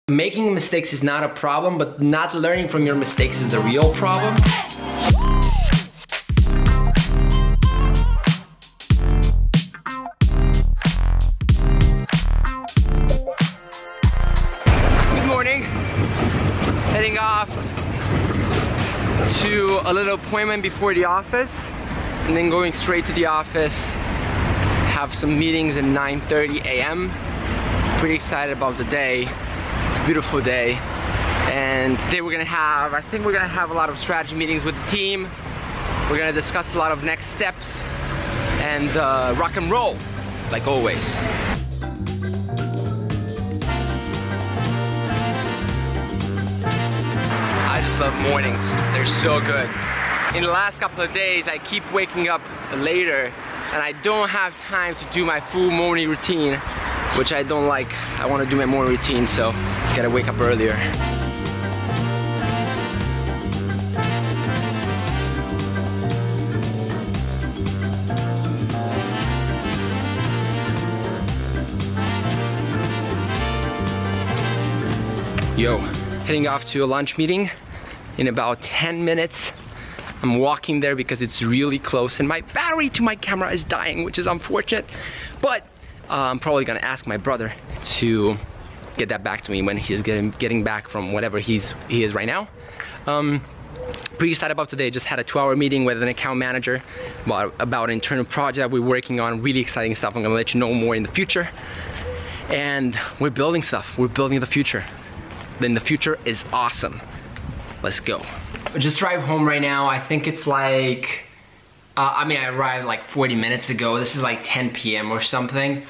Making mistakes is not a problem, but not learning from your mistakes is the real problem. Good morning. Heading off to a little appointment before the office, and then going straight to the office. Have some meetings at 9:30 a.m. Pretty excited about the day. It's a beautiful day, and today I think we're gonna have a lot of strategy meetings with the team. We're gonna discuss a lot of next steps and rock and roll, like always. I just love mornings, they're so good. In the last couple of days, I keep waking up later, and I don't have time to do my full morning routine, which I don't like. I want to do my morning routine, so I gotta wake up earlier. Yo, heading off to a lunch meeting in about 10 minutes. I'm walking there because it's really close, and my battery to my camera is dying, which is unfortunate, but I'm probably gonna ask my brother to get that back to me when he's getting back from whatever he is right now. Pretty excited about today. Just had a 2-hour meeting with an account manager about an internal project we're working on. Really exciting stuff. I'm gonna let you know more in the future. And we're building stuff. We're building the future. Then the future is awesome. Let's go. I just arrived home right now. I think it's like, I arrived like 40 minutes ago. This is like 10 p.m. or something.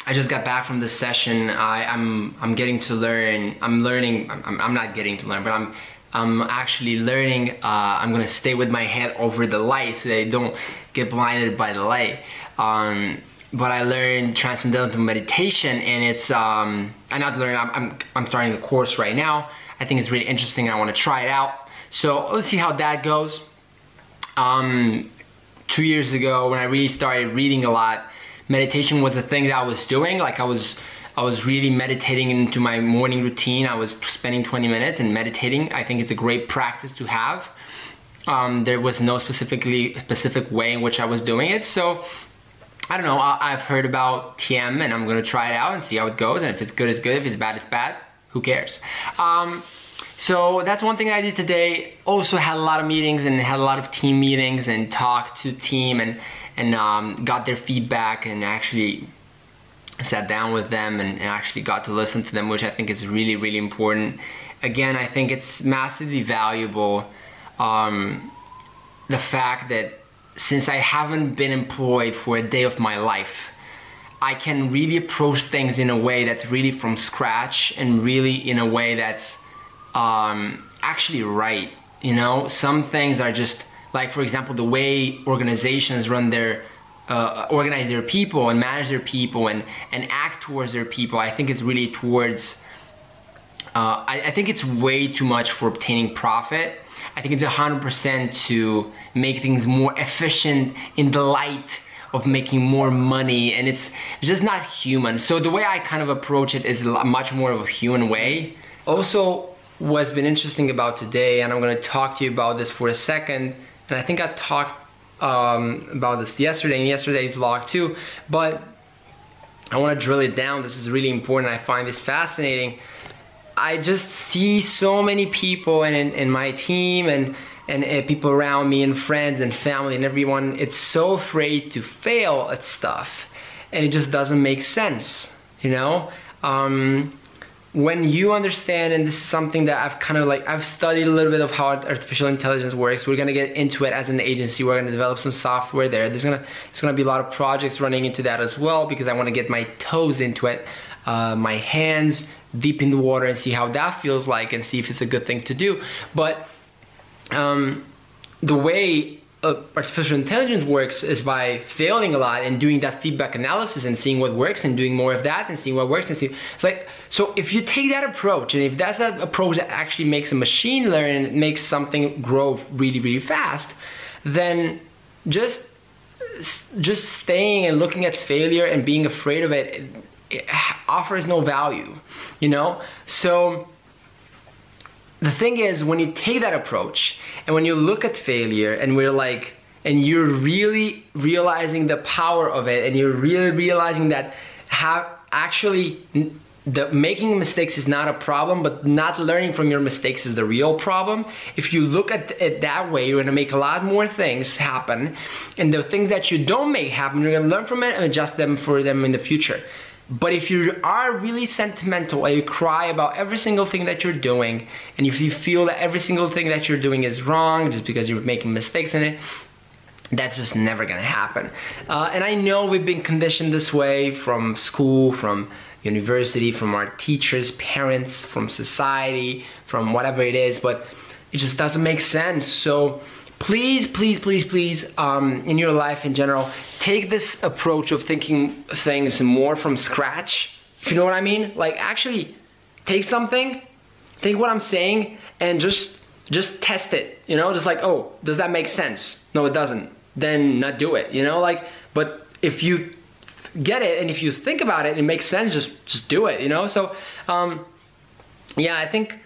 I just got back from this session. I'm getting to learn. I'm not getting to learn, but I'm actually learning. I'm gonna stay with my head over the light so that I don't get blinded by the light. But I learned transcendental meditation, and it's I'm starting the course right now. I think it's really interesting. I want to try it out. So let's see how that goes. 2 years ago, when I really started reading a lot, meditation was the thing that I was doing. Like I was really meditating into my morning routine. I was spending 20 minutes and meditating. I think it's a great practice to have. There was no specific way in which I was doing it. So I don't know. I've heard about TM, and I'm gonna try it out and see how it goes. And if it's good, it's good. If it's bad, it's bad. Who cares? So that's one thing I did today. Also had a lot of meetings and had a lot of team meetings and talked to the team and got their feedback, and actually sat down with them and actually got to listen to them, which I think is really, really important. Again, I think it's massively valuable, the fact that since I haven't been employed for a day of my life, I can really approach things in a way that's really from scratch, and really in a way that's actually right. You know, some things are just like, for example, the way organizations run their organize their people and manage their people and act towards their people. I think it's really towards I think it's way too much for obtaining profit. I think it's 100% to make things more efficient in the light of making more money, and it's just not human. So the way I kind of approach it is much more of a human way. Also, what's been interesting about today, and I'm gonna talk to you about this for a second, and I think I talked about this yesterday in yesterday's vlog too, but I wanna drill it down. This is really important. I find this fascinating. I just see so many people in my team and people around me and friends and family and everyone, it's so afraid to fail at stuff, and it just doesn't make sense, you know? When you understand, and this is something that I've studied a little bit of how artificial intelligence works. We're gonna get into it as an agency. We're gonna develop some software there. There's gonna be a lot of projects running into that as well, because I wanna get my toes into it, my hands deep in the water, and see how that feels like, and see if it's a good thing to do. But the way artificial intelligence works is by failing a lot and doing that feedback analysis and seeing what works and doing more of that and seeing what works and see. It's like, so if you take that approach, and if that's that approach that actually makes a machine learn and makes something grow really, really fast, then just staying and looking at failure and being afraid of it, it offers no value, you know? So the thing is, when you take that approach and when you look at failure and and you're really realizing the power of it, and you're really realizing that making mistakes is not a problem, but not learning from your mistakes is the real problem. If you look at it that way, you're gonna make a lot more things happen, and the things that you don't make happen, you're gonna learn from it and adjust them for them in the future. But if you are really sentimental and you cry about every single thing that you're doing, and if you feel that every single thing that you're doing is wrong just because you're making mistakes in it, that's just never gonna happen. And I know we've been conditioned this way from school, from university, from our teachers, parents, from society, from whatever it is, but it just doesn't make sense. So please, please, please, please, in your life in general, take this approach of thinking things more from scratch, if you know what I mean. Like, actually take something, think what I'm saying, and just test it, you know, just like, oh, does that make sense? No, it doesn't. Then not do it, you know, like, but if you get it and if you think about it and it makes sense, just do it, you know. So yeah, I think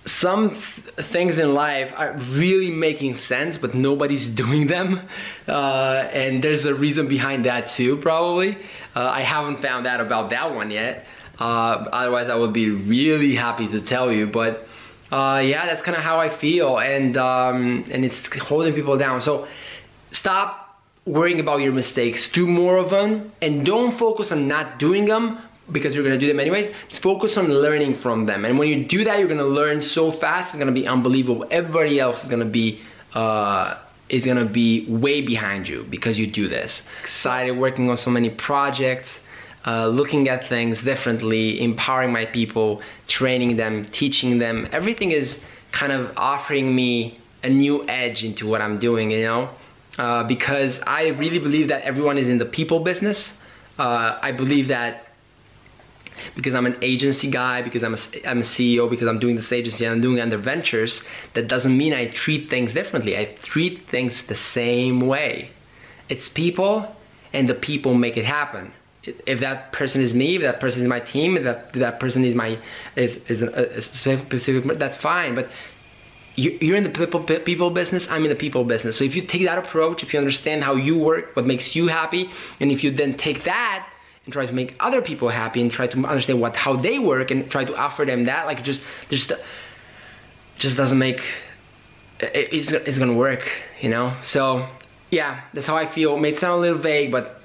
some things in life are really making sense, but nobody's doing them, and there's a reason behind that too, probably. I haven't found out about that one yet, otherwise I would be really happy to tell you. But yeah, that's kind of how I feel, and it's holding people down. So stop worrying about your mistakes, do more of them, and don't focus on not doing them because you're gonna do them anyways. Just focus on learning from them, and when you do that, you're gonna learn so fast, it's gonna be unbelievable. Everybody else is gonna be way behind you because you do this. Excited working on so many projects, looking at things differently, empowering my people, training them, teaching them. Everything is kind of offering me a new edge into what I'm doing, you know? Because I really believe that everyone is in the people business. I believe that because I'm an agency guy, because I'm a CEO, because I'm doing this agency and I'm doing other ventures, that doesn't mean I treat things differently. I treat things the same way. It's people, and the people make it happen. If that person is me, if that person is my team, if that person is a specific, that's fine. But you're in the people business, I'm in the people business. So if you take that approach, if you understand how you work, what makes you happy, and if you then take that and try to make other people happy and try to understand how they work and try to offer them that, like just doesn't make, it's gonna work, you know? So yeah, that's how I feel. It may sound a little vague, but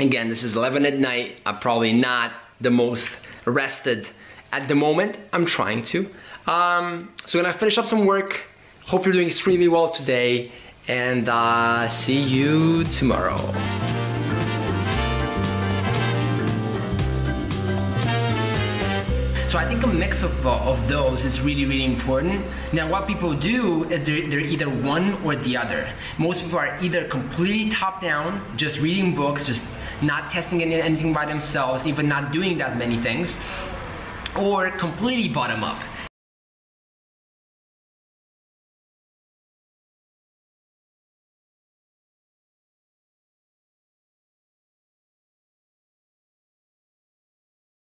again, this is 11 at night. I'm probably not the most rested at the moment. I'm trying to. So I'm gonna finish up some work. Hope you're doing extremely well today, and see you tomorrow. So I think a mix of those is really, really important. Now what people do is they're either one or the other. Most people are either completely top down, just reading books, just not testing anything by themselves, even not doing that many things, or completely bottom up.